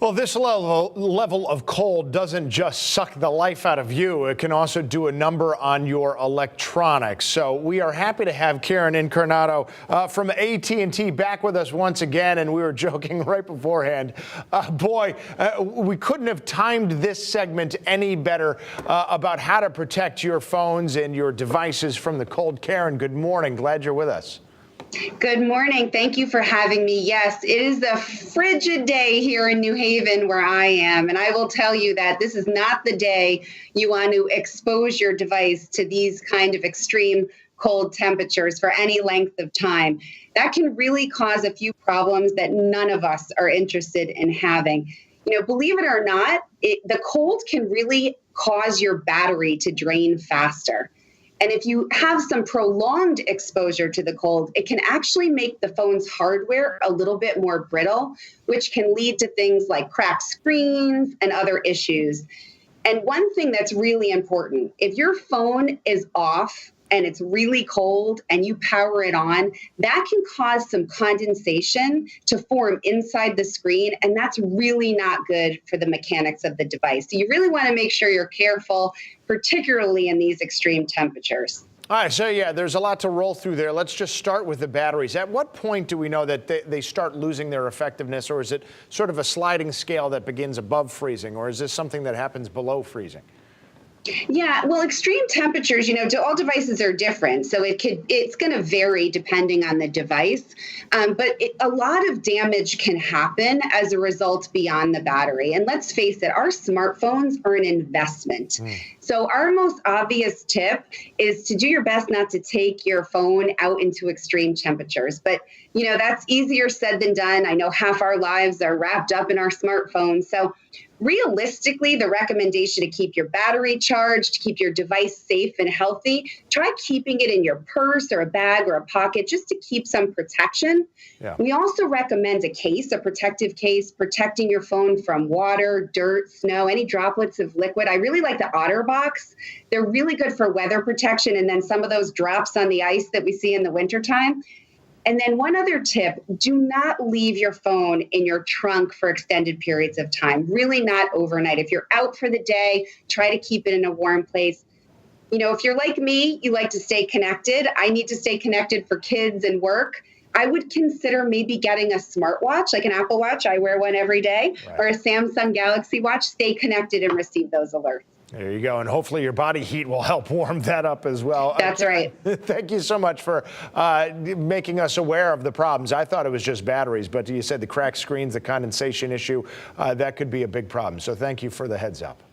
Well, this level of cold doesn't just suck the life out of you. It can also do a number on your electronics. So we are happy to have Keron Incarnato from AT&T back with us once again. And we were joking right beforehand. We couldn't have timed this segment any better about how to protect your phones and your devices from the cold. Keron, good morning. Glad you're with us. Good morning. Thank you for having me. Yes, it is a frigid day here in New Haven where I am. And I will tell you that this is not the day you want to expose your device to these kind of extreme cold temperatures for any length of time. That can really cause a few problems that none of us are interested in having. You know, believe it or not, the cold can really cause your battery to drain faster. And if you have some prolonged exposure to the cold, it can actually make the phone's hardware a little bit more brittle, which can lead to things like cracked screens and other issues. And one thing that's really important, if your phone is off and it's really cold and you power it on, that can cause some condensation to form inside the screen. And that's really not good for the mechanics of the device. So you really want to make sure you're careful, particularly in these extreme temperatures. All right, so yeah, there's a lot to roll through there. Let's just start with the batteries. At what point do we know that they start losing their effectiveness, or is it sort of a sliding scale that begins above freezing, or is this something that happens below freezing? Yeah, well, extreme temperatures, all devices are different. So it's going to vary depending on the device. But a lot of damage can happen as a result beyond the battery. And let's face it, our smartphones are an investment. So our most obvious tip is to do your best not to take your phone out into extreme temperatures. But, that's easier said than done. I know half our lives are wrapped up in our smartphones. So realistically, the recommendation to keep your battery charged, to keep your device safe and healthy, try keeping it in your purse or a bag or a pocket just to keep some protection. Yeah. We also recommend a protective case, protecting your phone from water, dirt, snow, any droplets of liquid. I really like the OtterBox. They're really good for weather protection, and then some of those drops on the ice that we see in the wintertime. And then one other tip, do not leave your phone in your trunk for extended periods of time, really not overnight. If you're out for the day, try to keep it in a warm place. If you're like me, you like to stay connected. I need to stay connected for kids and work. I would consider maybe getting a smartwatch, like an Apple Watch. I wear one every day, right. Or a Samsung Galaxy Watch. Stay connected and receive those alerts. There you go. And hopefully your body heat will help warm that up as well. That's right. Thank you so much for making us aware of the problems. I thought it was just batteries, but you said the cracked screens, the condensation issue, that could be a big problem. So thank you for the heads up.